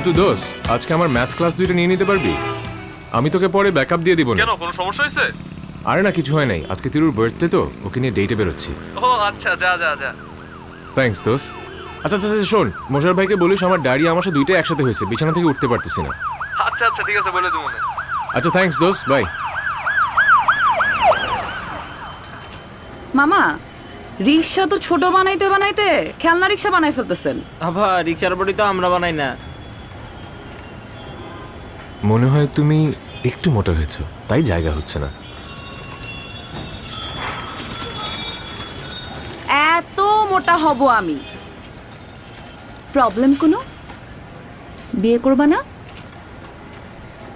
পল্টু দোষ, আজকে আমার ম্যাথ ক্লাস 2টা নিয়ে নিতে পারবি? আমি তোকে পরে ব্যাকআপ দিয়ে দিব না। কেন, কোনো সমস্যা হয়েছে? আরে না, কিছু হয় নাই। আজকে তিরুর বার্থডে তো, ওকে নিয়ে ডেটে বেরোচ্ছি। ও আচ্ছা, যা যা যা। থ্যাঙ্কস দোষ। আচ্ছা আচ্ছা আচ্ছা, শোন, মোশার ভাইকে বলিস আমার ডায়রি আমার সাথে 2টাই একসাথে হয়েছে, বিছানা থেকে উঠতে পারতেছি না। আচ্ছা আচ্ছা, ঠিক আছে, বলে দেবো না। আচ্ছা থ্যাঙ্কস দোষ, বাই। মামা, রিক্সা তো ছোট বানাইতে বানাইতে খেলনা রিক্সা বানাই ফেলতেছেন। আভা, রিক্সার বডি তো আমরা বানাই না। মনে হয় তুমি একটু মোটা হয়েছো, তাই জায়গা হচ্ছে না। এত মোটা হব আমি? প্রবলেম কোনো? বিয়ে করবা না?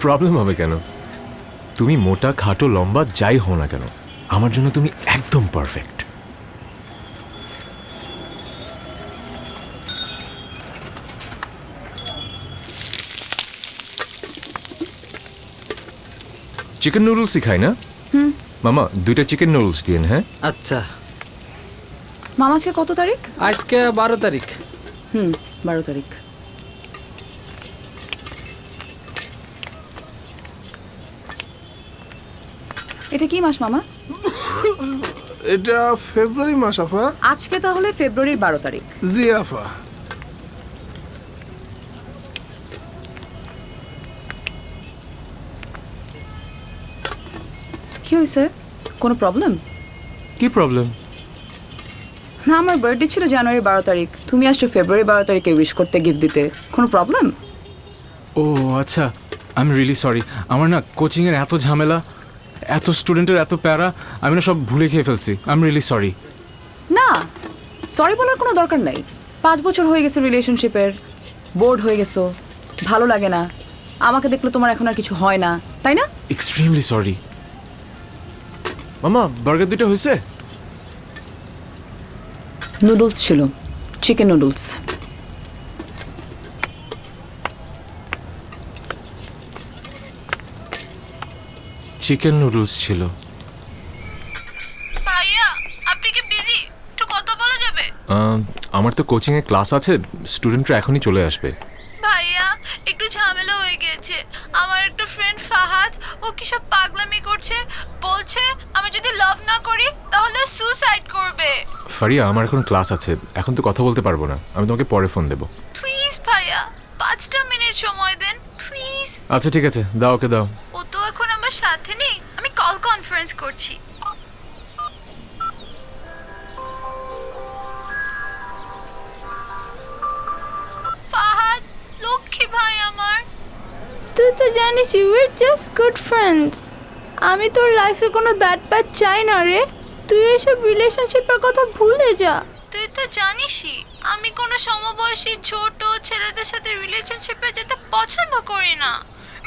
প্রবলেম হবে কেন? তুমি মোটা খাটো লম্বা যাই হও না কেন, আমার জন্য তুমি একদম পারফেক্ট। চিকেন নুডলসই খাই না? মামা 2টা চিকেন নুডলস দিন। হ্যাঁ আচ্ছা, মামা আজকে কত তারিখ? আজকে 12 তারিখ। 12 তারিখ। এটা কি মাস মামা? এটা ফেব্রুয়ারি মাস আফা। আজকে তাহলে ফেব্রুয়ারির 12 তারিখ। জি আফা। কি হয়েছে? কোনো প্রবলেম? কি প্রবলেম? না, আমার বার্থডে ছিল জানুয়ারি 12 তারিখ, তুমি আসছো ফেব্রুয়ারি 12 তারিখে উইশ করতে, গিফট দিতে। কোনো প্রবলেম? ও আচ্ছা, আই এম রিয়েলি সরি। আমার না কোচিংয়ের এত ঝামেলা, এত স্টুডেন্টের এত প্যারা, আমি না সব ভুলে খেয়ে ফেলছি। I am really sorry. না, সরি বলার কোনো দরকার নাই। 5 বছর হয়ে গেছে রিলেশনশিপের, বোর্ড হয়ে গেছো, ভালো লাগে না, আমাকে দেখলে তোমার এখন আর কিছু হয় না, তাই না? Extremely sorry. মামা, বার্গার 2টা হয়েছে? নুডলস ছিল, চিকেন নুডলস। চিকেন নুডলস ছিল। ভাইয়া, আপনি কি বিজি? একটু কথা বলা যাবে? আমার তো কোচিংয়ে ক্লাস আছে, স্টুডেন্টরা এখনই চলে আসবে। ভাইয়া, একটু ঝামেলা হয়ে গেছে। আমার একটা ফ্রেন্ড ফাহাদ, ও কি সব পাগলামি করছে, বলছে আমি যদি লাভ না করি তাহলে সুসাইড করবে। ফারিয়া, আমার এখন ক্লাস আছে, এখন তো কথা বলতে পারবো না, আমি তোমাকে পরে ফোন দেবো। প্লিজ ভাইয়া, 5টা মিনিট সময় দেন প্লিজ। আচ্ছা ঠিক আছে, দাও ওকে দাও। ও তো এখন আমার সাথে নেই, আমি কল কনফারেন্স করছি। ফাহাদ, লক্ষ্মী ভাই আমার, তুই তো জানিস you are just good friends. আমি তোর লাইফে কোনো ব্যাড প্যাচ চাই না রে। তুই এসব রিলেশনশিপের কথা ভুলে যা। তুই তো জানিসই আমি কোনো সমবয়সী ছোট ছেলেদের সাথে রিলেশনশিপে যেতে পছন্দ করি না।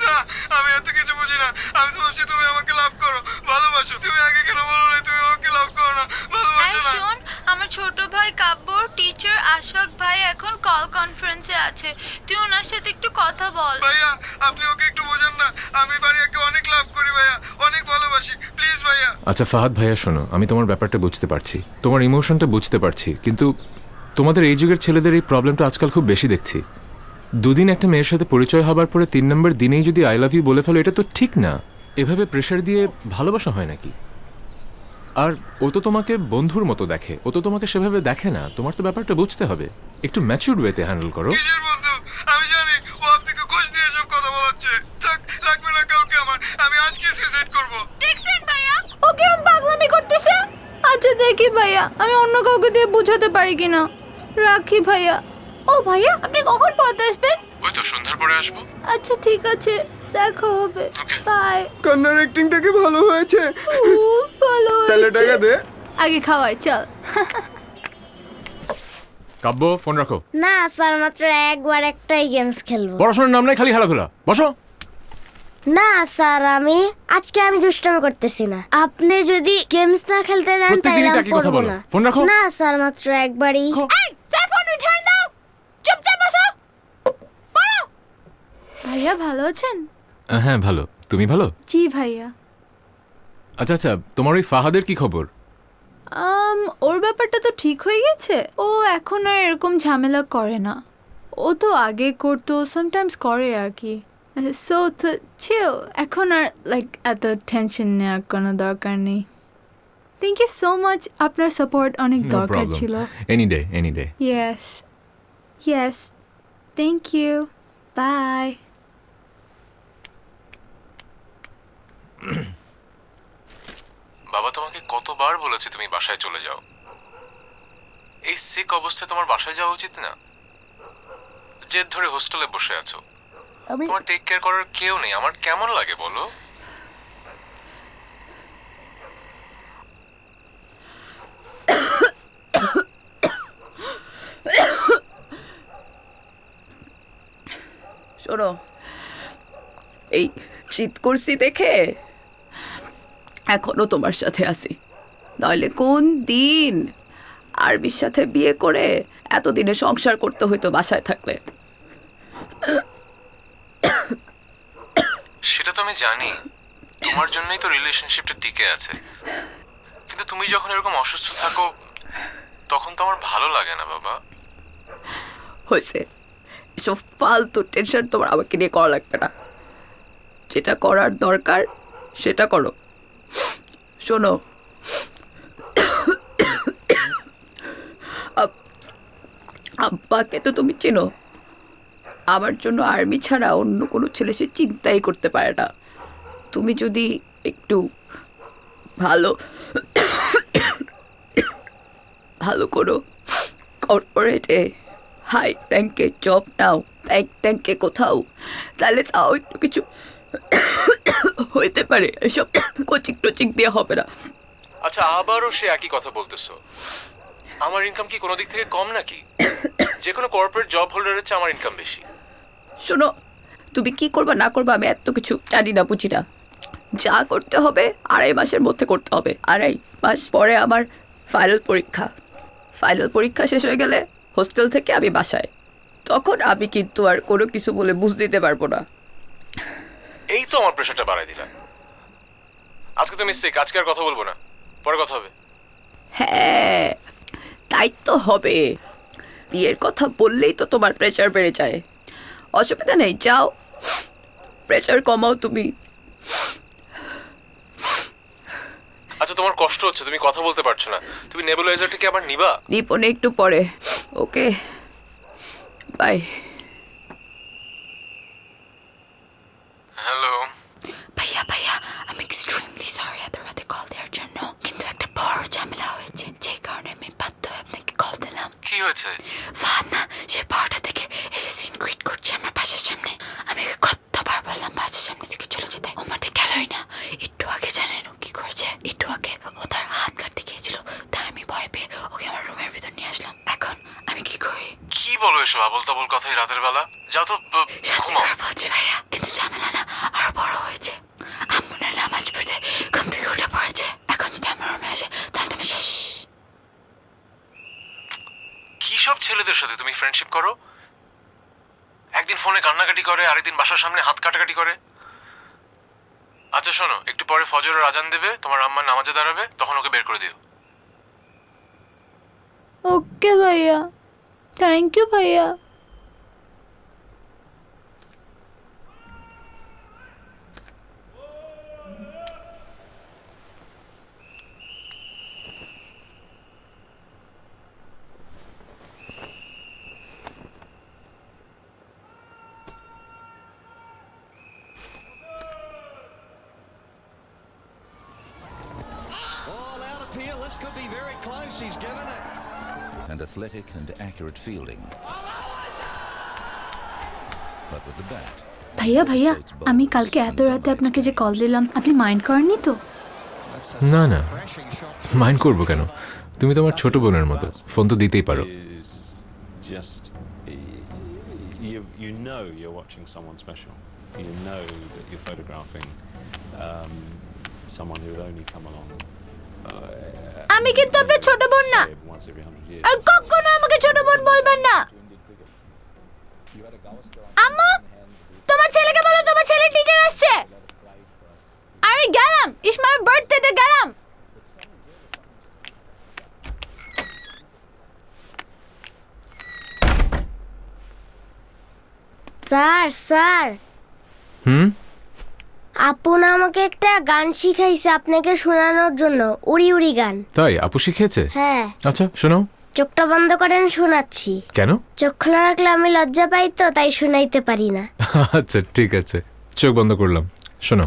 না, আমি এত কিছু বুঝি না। আমি তো ভাবছি তুমি আমাকে লাভ করো, ভালোবাসো। তুমি আগে কেন বলো না তুমি আমাকে লাভ করো না, ভালোবাসো না? শোন, আমার ছোট ভাই কাব্যর টিচার আশাক ভাই এখন কল কনফারেন্সে আছে, তুই ওনার সাথে একটু কথা বল। ভাইয়া, আপনি ওকে একটু বোঝান না। আমি ভারিয়াকে অনেক লাভ করি ভাইয়া, অনেক ভালোবাসি। প্লিজ ভাইয়া। আচ্ছা ফাহাদ ভাইয়া, শোনো, আমি তোমার ব্যাপারটা বুঝতে পারছি, তোমার ইমোশনটা বুঝতে পারছি, কিন্তু তোমাদের এই যুগের ছেলেদের এই প্রবলেমটা আজকাল খুব বেশি দেখছি। 2 দিন একটা মেয়ের সাথে পরিচয় হবার পরে 3 নম্বর দিনেই যদি আই লাভ ইউ বলে ফেলো, এটা তো ঠিক না। এভাবে প্রেশার দিয়ে ভালোবাসা হয় নাকি? আর ও তো তোমাকে বন্ধুর মতো দেখে, ও তো তোমাকে সেভাবে দেখে না। তোমার তো ব্যাপারটা বুঝতে হবে, একটু ম্যাচিউরড ওয়েতে হ্যান্ডেল করো। কিসের বন্ধু? আমি জানি ও আপনাকে ঘুষ দিয়ে সব কথা বলাচ্ছে। থাক, লাগবে না কাউকে আমার। আমি আজকে সুইসাইড করব। দেখছেন ভাইয়া, ও কিরম পাগলামি করতেছে। আচ্ছা দেখি ভাইয়া, আমি অন্য কাউকে দিয়ে বুঝাতে পারি কিনা। রাখি ভাইয়া। ও ভাইয়া, আপনি কখন পড়তে আসবেন? ওই তো সন্ধ্যার পরে আসবো। আচ্ছা ঠিক আছে, দেখা হবে। বাই। কান্নার অ্যাক্টিংটা কি ভালো হয়েছে? খুব ভালো তাহলে টাকা দে। আগে খাওয়াই চল। কাব্য, ফোন রাখো। না স্যার, মাত্র একবার একটাই গেমস খেলবো। পড়াশোনার নাম নাই, খালি খেলাধুলা। বসো। না স্যার, আজকে আমি দুষ্টামি করতেছি না। আপনি যদি গেমস না খেলতে দেন তাহলে প্রত্যেকদিনই আমি একই কথা পড়বো বলো। না। ফোন রাখো। না স্যার, মাত্র একবারই। এই, স্যার ফোন রিটার্ন দাও। চুপচাপ বসো। পড়ো। ভাইয়া ভালো আছেন? হ্যাঁ ভালো, তুমি ভালো? জি ভাইয়া। আচ্ছা আচ্ছা, তোমার ওই ফাহাদের কি খবর? ওর ব্যাপারটা তো ঠিক হয়ে গেছে। ও এখন আর এরকম ঝামেলা করে না। ও তো আগে করতো, সামটাইমস করে আর কি। সো তো চিল, এখন আর লাইক এত টেনশন নেওয়ার কোনো দরকার নেই। থ্যাংক ইউ সো মাচ, আপনার সাপোর্ট অনেক নো দরকার প্রবলেম, ছিল। Any day any day. Yes yes, thank you, bye. বাবা তোমাকে কতবার বলেছে তুমি বাসায় চলে যাও? এই সিক অবস্থায় তোমার বাসায় যাওয়া উচিত না। জেদ ধরে হোস্টেলে বসে আছো, তোমার টেক কেয়ার করার কেউ নেই। আমার কেমন লাগে বলো? শোনো, এই শীত করছি দেখে এখনো তোমার সাথে আছি, নইলে কোন দিন আরবির সাথে বিয়ে করে এতদিনে সংসার করতে হইতো বাসায় থাকলে। সেটা তো আমি জানি, তোমার জন্যই তো রিলেশনশিপটা টিকে আছে। কিন্তু তুমি যখন এরকম অসুস্থ থাকো তখন তো আমার ভালো লাগে না বাবা। হয়েছে, এসব ফালতু টেনশন তোমার আমাকে নিয়ে করা লাগবে না। যেটা করার দরকার সেটা করো। শোনো, আব্বাকে তো তুমি চেনো, আমার জন্য আর্মি ছাড়া অন্য কোনো ছেলে সে চিন্তাই করতে পারে না। তুমি যদি একটু ভালো ভালো করো, কর্পোরেটে হাই র্যাঙ্কে জব নাও, ব্যাংক ট্যাঙ্কে কোথাও, তাহলে তাও একটু কিছু হইতে পারে। এসব কোচিং টোচিং দিয়ে হবে না। আচ্ছা, আবারও সে একই কথা বলতেছো। আমার ইনকাম কি কোনো দিক থেকে কম নাকি? যে কোনো কর্পোরেট জব হোল্ডারের চেয়ে আমার ইনকাম বেশি। শোনো, তুমি কি করবা না করবা আমি এত কিছু জানি না, বুঝি না। যা করতে হবে 2.5 মাসের মধ্যে করতে হবে। 2.5 মাস পরে আমার ফাইনাল পরীক্ষা। ফাইনাল পরীক্ষা শেষ হয়ে গেলে হোস্টেল থেকে আমি বাসায়, তখন আমি কিন্তু আর কোনো কিছু বলে বুঝ দিতে পারবো না। এই তো আমার প্রেশারটা বাড়াই দিলাম। আজকে তুমি সিক, আজকে আর কথা বলবো না, পরে কথা হবে। হ্যাঁ, তাই তো হবে। বিয়ের কথা বললেই তো তোমার প্রেশার বেড়ে যায়। অসুবিধা নেই, যাও প্রেশার কমাও তুমি। আচ্ছা, তোমার কষ্ট হচ্ছে, তুমি কথা বলতে পারছো না, তুমি নেবুলাইজারটা কি আবার নিবা? নিপনে একটু পরে। ওকে, বাই। হ্যালো। ভাইয়া ভাইয়া, আমি এক্সট্রিমলি সরি এত রাতে কল দেওয়ার জন্য, কিন্তু একটা বড় ঝামেলা হয়েছে, যে কারণে আমি বাধ্য হয়ে আপনাকে কল দিলাম। কি হয়েছে? ফাহাদ না, সে বারোটা থেকে এসে সিন ক্রিয়েট করছে আমার বাসার সামনে। আমি ওকে কতবার বললাম বাসার সামনে থেকে চলে যেতে, ও মাঠে গেলই না। একটু আগে জানেন ও কি করেছে? একটু আগে ও তার হাত কাটতে গিয়েছিল, তাই আমি ভয় পেয়ে ওকে আমার রুমের ভিতর নিয়ে আসলাম। এখন আমি কি করি? কি বলো এসব আবল তাবল কথা এই রাতের বেলা? যাও তো সত্যি ঘুমাও। করে বলছি ভাইয়া, কিন্তু ঝামেলা না আরো বড় হয়েছে। আম্মুনের নামাজ পড়তে ঘুম থেকে উঠে পড়েছে। এখন যদি আমার রুমে আসে তাহলে তুমি শেষ। কি সব ছেলেদের সাথে তুমি ফ্রেন্ডশিপ করো? একদিন ফোনে কান্নাকাটি করে, আরেকদিন বাসার সামনে হাত কাটাকাটি করে। আচ্ছা শোনো, একটু পরে ফজরের আজান দেবে, তোমার আম্মা নামাজে দাঁড়াবে, তখন ওকে বের করে দিও। ওকে ভাইয়া, থ্যাংক ইউ ভাইয়া। All out appeal. This could be very close. He's given it. And athletic and accurate fielding. But with the bat. ভাইয়া ভাইয়া, আমি কালকে এত রাতে আপনাকে যে কল দিলাম, আপনি মাইন্ড করেননি তো? না না, মাইন্ড করবো কেন? তুমি তো আমার ছোট বোনের মতো, ফোন তো দিতেই পারো। Just you know you're watching someone special. You know that you're photographing someone who would only come along. আমি কিন্তু আপনার ছোট বোন না, Once every 100 years. আর কখনো আমাকে ছোট বোন বলবেন না। আম্মু, তোমার ছেলেকে বলো তোমার ছেলে টিচার আসছে। আমি গেলাম, ইসমাইল বার্থডেতে গেলাম। স্যার স্যার হুম? আপু না আমাকে একটা গান শিখাইছে আপনাকে শোনানোর জন্য, উড়ি উড়ি গান। তাই আপু শিখিয়েছে? হ্যাঁ। আচ্ছা শোনাও। চোখটা বন্ধ করেন, শোনাচ্ছি। কেন? চোখ খোলা রাখলে আমি লজ্জা পাই তো, তাই শোনাইতে পারি না। আচ্ছা ঠিক আছে, চোখ বন্ধ করলাম, শোনো।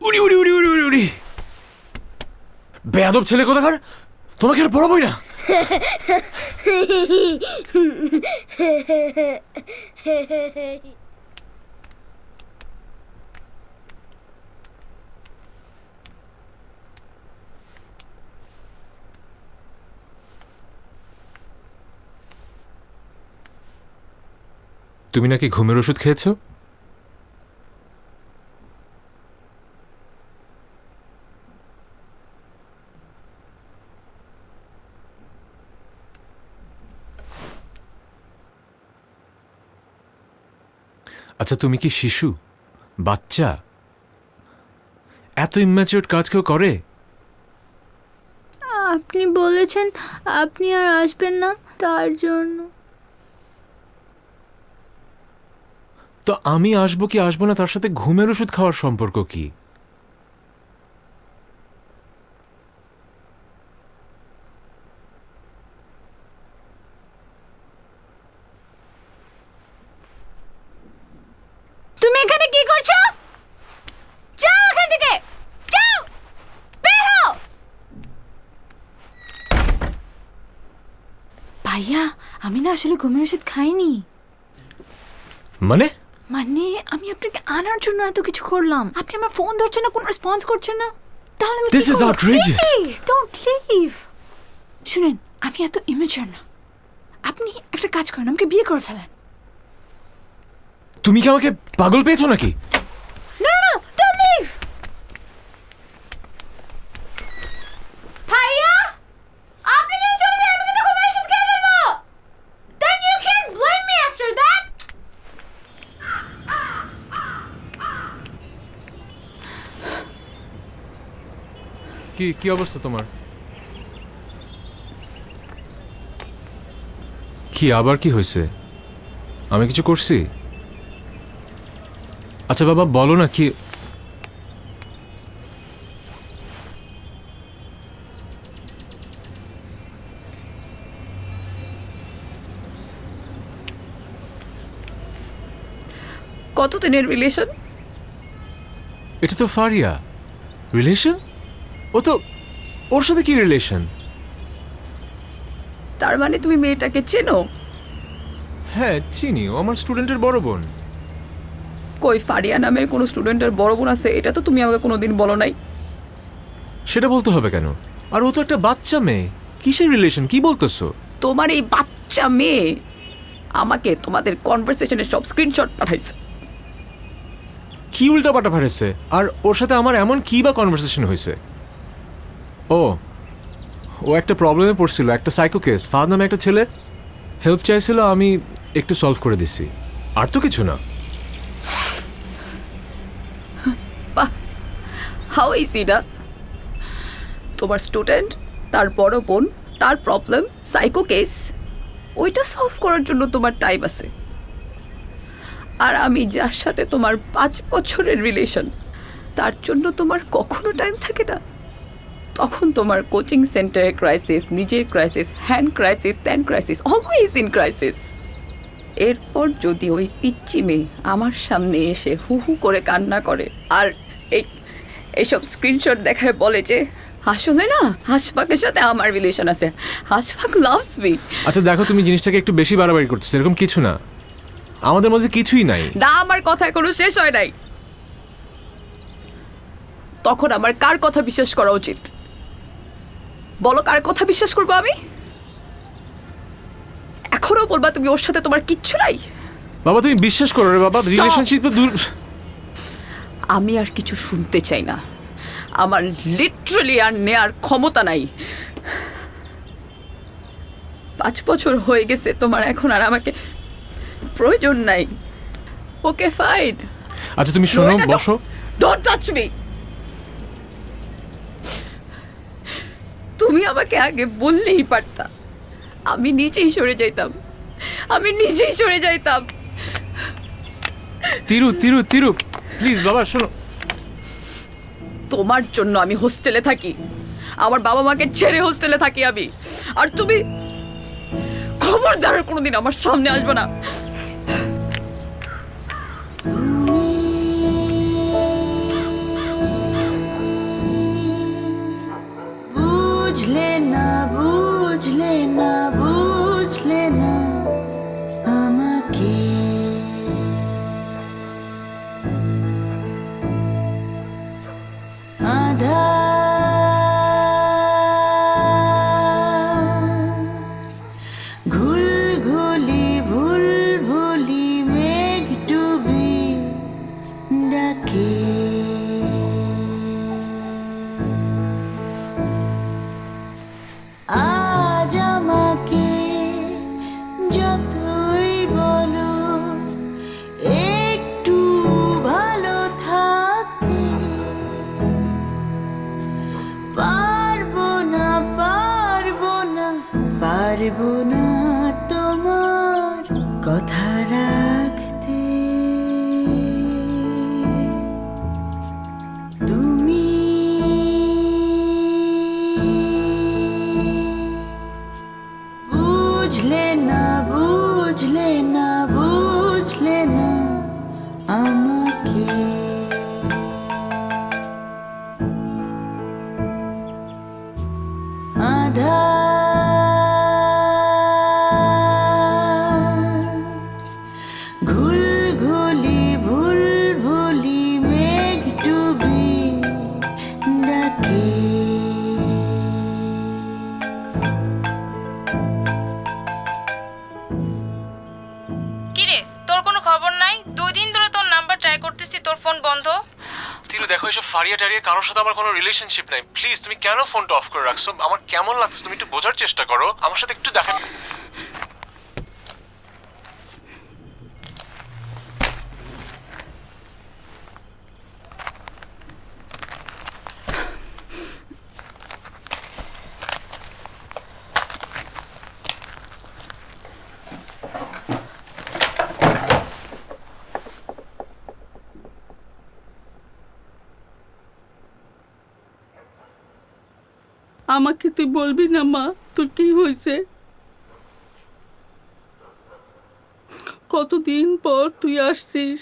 উড়ি উড়ি উড়ি উড়ি উড়ি উড়ি। বেয়াদব ছেলে কোথাকার, তোমাকে আর পড়াবোই না। তুমি নাকি ঘুমের ওষুধ খেয়েছো? আচ্ছা তুমি কি শিশু, বাচ্চা? এত ইম্যাচিউরড কাজ কেউ করে? আপনি বলেছেন আপনি আর আসবেন না, তার জন্য। তো আমি আসবো কি আসবো না তার সাথে ঘুমের ওষুধ খাওয়ার সম্পর্ক কি? তুমি এখানে কি করছো? যাও এখান থেকে, যাও, বের হও। ভাইয়া আমি না আসলে ঘুমের ওষুধ খাইনি। মানে? মানে আমি আপনাকে আনার জন্য এত কিছু করলাম, আপনি আমার ফোন ধরছেন না, কোনো রেসপন্স করছেন না, তাহলে আমি This is outrageous. Don't leave. শুনেন, আমি এত ইমেচার না, আপনি একটা কাজ করেন, আমাকে বিয়ে করে ফেলেন। তুমি কি আমাকে পাগল পেয়েছো নাকি? না না, ডোন্ট লিভ। ভাইয়া আপনি যদি চলে যান আমি কিন্তু ঘুমের ওষুধ খেয়ে ফেলবো। Then you can't blame me after that. কি কি অবস্থা তোমার? কি আবার কি হয়েছে? আমি কিছু করছি? আচ্ছা বাবা বলো না কি। কতদিনের রিলেশন? এটা তো ফারিয়া। রিলেশন? ও তো, ওর সাথে কি রিলেশন? তার মানে তুমি মেয়েটাকে চেনো? হ্যাঁ চিনি, ও আমার স্টুডেন্টের বড় বোন। কই ফারিয়া নামের কোনো স্টুডেন্টের বড় বোন আছে? এটা তো তুমি আমাকে কোনোদিন বলো নাই। সেটা বলতে হবে কেন? আর ও তো একটা বাচ্চা মেয়ে, কিসের রিলেশন কি বলতেছো? তোমার এই বাচ্চা মেয়ে আমাকে তোমাদের কনভারসেশনের সব স্ক্রিনশট পাঠাইছে। কি উল্টাপাল্টা পাঠাইছে? আর ওর সাথে আমার এমন কি বা কনভারসেশন হয়েছে? ও ও একটা প্রবলেমে পড়ছিল, একটা সাইকো কেস। ফাহাদ নামে একটা ছেলে হেল্প চাইছিল, আমি একটু সলভ করে দিছি, আর তো কিছু না। হাউ ইজি না? তোমার স্টুডেন্ট, তার বড় বোন, তার প্রবলেম, সাইকো কেস, ওইটা সলভ করার জন্য তোমার টাইম আছে। আর আমি যার সাথে তোমার 5 বছরের রিলেশন, তার জন্য তোমার কখনো টাইম থাকে না। তখন তোমার কোচিং সেন্টারে ক্রাইসিস, নিজের ক্রাইসিস, হ্যান্ড ক্রাইসিস, ত্যান ক্রাইসিস, অলওয়েজ ইন ক্রাইসিস। এরপর যদি ওই পিচ্চি মেয়ে আমার সামনে এসে হু হু করে কান্না করে আর এইসব স্ক্রিনশট দেখায় বলে যে আসলে না হাসফাকের সাথে আমার রিলেশন আছে, হাসফাক লাভস মি। আচ্ছা দেখো, তুমি জিনিসটাকে একটু বেশি বাড়াবাড়ি করতেছো। এরকম কিছু না, আমাদের মধ্যে কিছুই নাই। না, আমার কথা এখনো শেষ হয় নাই। তখন আমার কার কথা বিশ্বাস করা উচিত? বলো, কার কথা বিশ্বাস করবো আমি? এখনো বলবা তুমি ওর সাথে তোমার কিচ্ছু নাই? বাবা তুমি বিশ্বাস করো রে বাবা, রিলেশনশিপে দূর। আমি আর কিছু শুনতে চাই না, আমার লিটারালি আর নেয়ার ক্ষমতা নাই। 5 বছর হয়ে গেছে তোমার, এখন আর আমাকে প্রয়োজন নাই। Okay fine. আচ্ছা তুমি শোনো, বসো। Don't touch me. তুমি আমাকে আগে বললেই পারতা, আমি নিজেই সরে যাইতাম, আমি নিজেই সরে যাইতাম। তিরু তিরু তিরু প্লিজ বাবা শোনো। তোমার জন্য আমি হোস্টেলে থাকি, আমার বাবা মাকে ছেড়ে হোস্টেলে থাকি আমি, আর তুমি খবরদার কোনোদিন আমার সামনে আসবে না। বুঝলে না বুঝলে না বুঝলে না আমাকে, ঘুল ঘুলি ভুল ভুলি মেঘ ডুবি ডাকে, আজ আমাকে যতই বলো একটু ভালো থাকতে, পারবো না পারবো না পারবো না তোমার কথা রাখতে। তুমি বুঝলে না বুঝলে না বুঝলে না আমাকে, ঘুল ঘুলি ভুল ভুলি মেঘ ডুবি ডাকে, কিরে তোর কোনো খবর নাই? 2 দিন ধরে তোর নাম্বার ট্রাই করতেছি, তোর ফোন বন্ধ। তিরু দেখো এসব ফারিয়া টারিয়া কারোর সাথে আমার কোনো রিলেশনশিপ নাই, প্লিজ তুমি কেন ফোনটা অফ করে রাখছো? আমার কেমন লাগছে তুমি একটু বোঝার চেষ্টা করো, আমার সাথে একটু দেখা। আমাকে তুই বলবি না মা তোর কি হয়েছে? কতদিন পর তুই আসছিস,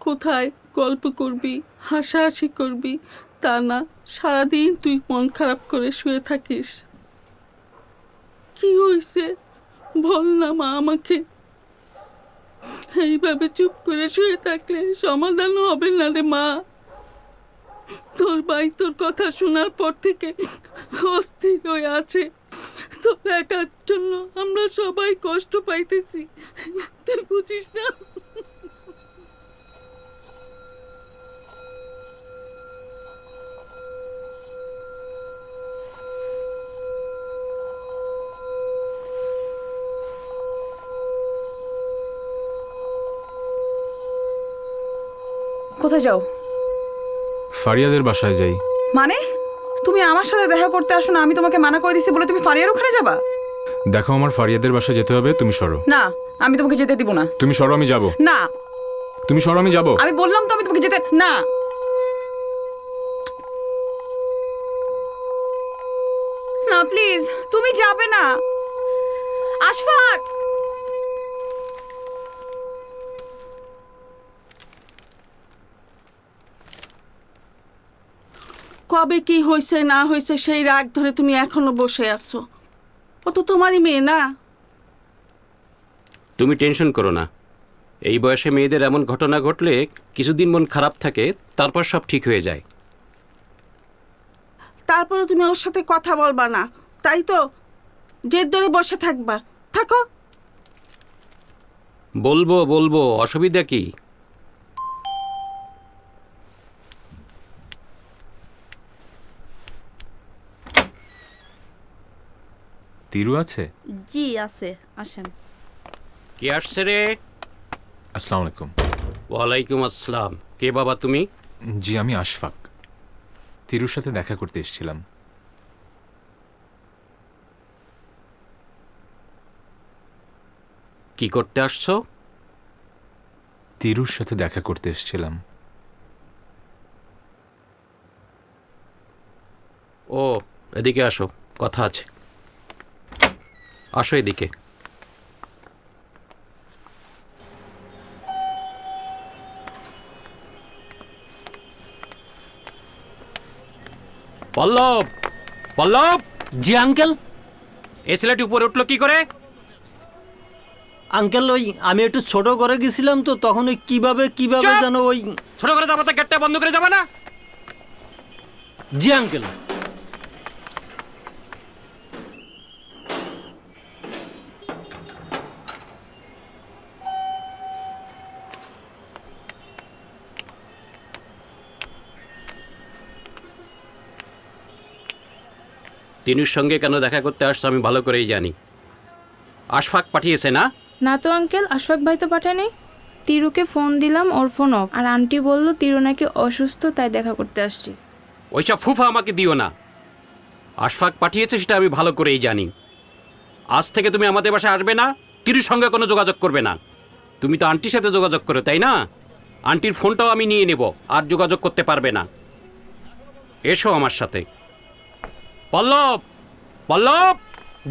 কোথায় গল্প করবি হাসাহাসি করবি, তা না সারাদিন তুই মন খারাপ করে শুয়ে থাকিস। কি হয়েছে বল না মা আমাকে। এইভাবে চুপ করে শুয়ে থাকলে সমাধান হবে না রে মা। তোর ভাই তোর কথা শোনার পর থেকে অস্থির হয়ে আছে, তোর একার জন্য আমরা সবাই কষ্ট পাইতেছি, তুই বুঝিস না। কোথায় যাও? ফারিয়াদের বাসায় যাই। মানে তুমি আমার সাথে দেখা করতে আসো না, আমি তোমাকে মানা করে দিছি বলে তুমি ফারিয়ার ওখানে যাবা? দেখো আমার ফারিয়াদের বাসায় যেতে হবে, তুমি সরো। না আমি তোমাকে যেতে দিব না। তুমি সরো আমি যাব। না তুমি সরো আমি যাব। আমি বললাম তো আমি তোমাকে যেতে না। না প্লিজ তুমি যাবে না। আশফাক কবে কি হয়েছে না হয়েছে সেই রাগ ধরে তুমি এখনো বসে আছো। ও তো তোমারই মেয়ে না। তুমি টেনশন করো না, এই বয়সে মেয়েদের এমন ঘটনা ঘটলে কিছুদিন মন খারাপ থাকে, তারপর সব ঠিক হয়ে যায়। তারপরে তুমি ওর সাথে কথা বলবা না, তাই তো জেদ ধরে বসে থাকবা। থাকো। বলবো বলবো, অসুবিধা কি? তিরু আছে? জি আছে, আসেন। কে আসছে রে? আসসালামু আলাইকুম। ওয়ালাইকুম আসসালাম। কে বাবা তুমি? জি আমি আশফাক, তিরুর সাথে দেখা করতে এসেছিলাম। কি করতে আসছো? তিরুর সাথে দেখা করতে এসেছিলাম। ও এদিকে আসো, কথা আছে। আসো এদিকে। পল্লব, পল্লব। জি আঙ্কেল। এই ছেলেটি উপরে উঠলো কি করে? আঙ্কেল ওই আমি একটু ছোট করে গেছিলাম তো, তখন ওই কিভাবে চুপ! যেন ওই। ছোট করে যাবো তো গেটটা বন্ধ করে যাবে না? জি আঙ্কেল। তিনুর সঙ্গে কেন দেখা করতে আসছো আমি ভালো করেই জানি। আশফাক পাঠিয়েছে না? না তো আঙ্কেল, আশফাক ভাই তো পাঠায়নি। তিরুকে ফোন দিলাম, ওর ফোন অফ। আর আন্টি বলল তিরু নাকি অসুস্থ, তাই দেখা করতে আসছি। ওইসব ফুফা আমাকে দিও না। আশফাক পাঠিয়েছে সেটা আমি ভালো করেই জানি। আজ থেকে তুমি আমাদের বাসায় আসবে না, তিরুর সঙ্গে কোনো যোগাযোগ করবে না। তুমি তো আন্টির সাথে যোগাযোগ করো, তাই না? আন্টির ফোনটাও আমি নিয়ে নেব, আর যোগাযোগ করতে পারবে না। এসো আমার সাথে। পল্লব, পল্লব।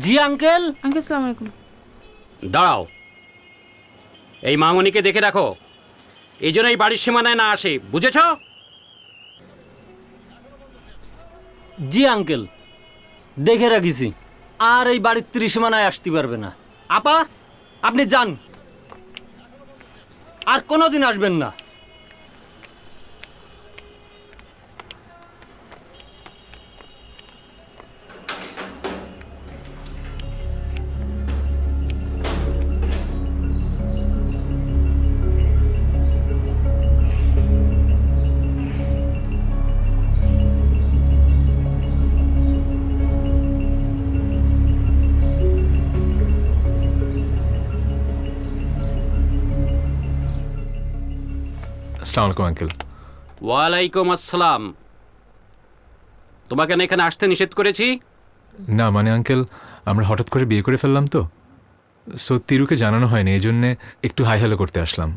জি আঙ্কেল। আঙ্কেল আসসালামু আলাইকুম। দাঁড়াও, এই মামনিকে দেখে রাখো, এই জন্য এই বাড়ির সীমানায় না আসে, বুঝেছ? জি আঙ্কেল, দেখে রাখিছি। আর এই বাড়ির ত্রিসীমানায় আসতে পারবে না। আপা আপনি যান, আর কোনোদিন আসবেন না। আসসালামু আলাইকুম আঙ্কেল। ওয়ালাইকুম আসসালাম। তোমাকে না এখানে আসতে নিষেধ করেছি? না মানে আঙ্কেল, আমরা হঠাৎ করে বিয়ে করে ফেললাম তো, সো তিরুকে জানানো হয়নি, এই জন্যে একটু হাই হ্যালো করতে আসলাম।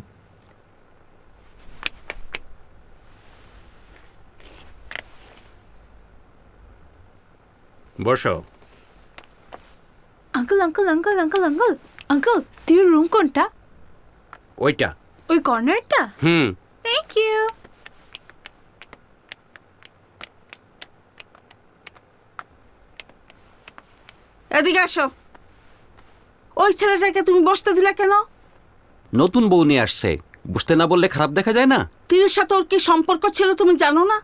বসো। Uncle uncle uncle uncle uncle uncle, Tirur room কোনটা? ওইটা। ওই কর্নারটা? হুম। Thank you. এদিকে আসো। ওই ছেলেটাকে তুমি বসতে দিলে কেন? নতুন বউ নিয়ে আসছে, বুঝতে না বললে খারাপ দেখা যায় না? তিরুর সাথে ওর কি সম্পর্ক ছিল তুমি জানো না?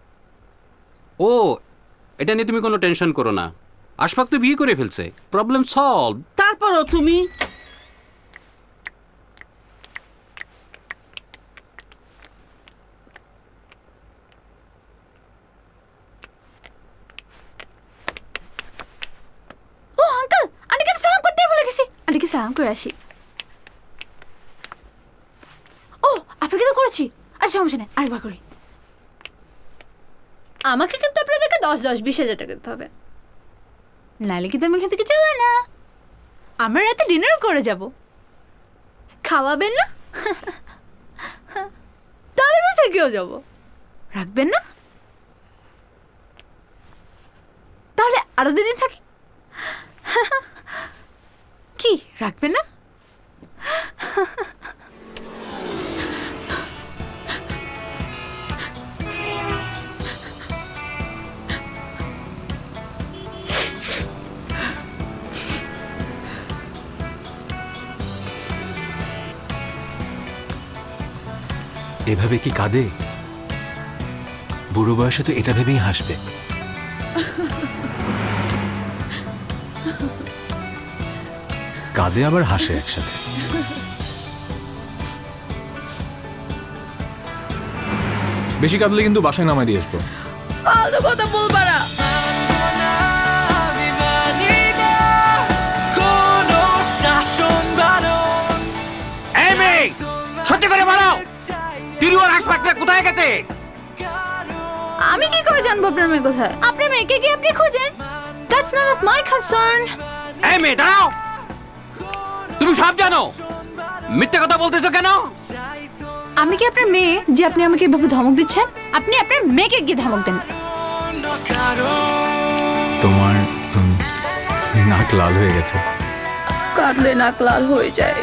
ও, এটা নিয়ে তুমি কোনো টেনশন করো না। আশফাক তো বিয়ে করে ফেলছে, প্রবলেম সলভ। তারপরও তুমি ও আঙ্কেল, আন্টিকে তো সালাম করতে ভুলে গেছি। আন্টিকে সালাম করে আসি। ও আপনাকে তো করেছি। আচ্ছা সমস্যা নেই, আরেকবার করি। আমাকে কিন্তু আপনাদেরকে 10-20 হাজার টাকা দিতে হবে, নাহলে কিন্তু আমি এখান থেকে যাবো না। আমরা রাতে ডিনার করে যাব। খাওয়াবেন না? তাহলে তো থেকেও যাব। রাখবেন না? তাহলে আরো 2 দিন থাকি। কি রাখবেন না? এভাবে কি কাঁদে? বুড়ো বয়সে তো এটা ভেবেই হাসবে। কাঁদে আবার হাসে একসাথে। বেশি কাঁদলে কিন্তু বাসায় নামাই দিয়ে আসবো। ফালতু কথা বলবা না। সত্যি করে বলো, তিরু আর আশফাকটা কোথায় গেছে? আমি কি করে জানবো আপনার মেয়ে কোথায়? আপনার মেয়েকে কি আপনি খোঁজেন? That's none of my concern. এই মেয়ে দাঁড়াও, তুমি সব জানো, মিথ্যে কথা বলতেছো কেন? আমি কি আপনার মেয়ে যে আপনি আমাকে এভাবে ধমক দিচ্ছেন? আপনি আপনার মেয়েকে গিয়ে ধমক দেন। তোমার নাক লাল হয়ে গেছে। কাঁদলে নাক লাল হয়ে যায়।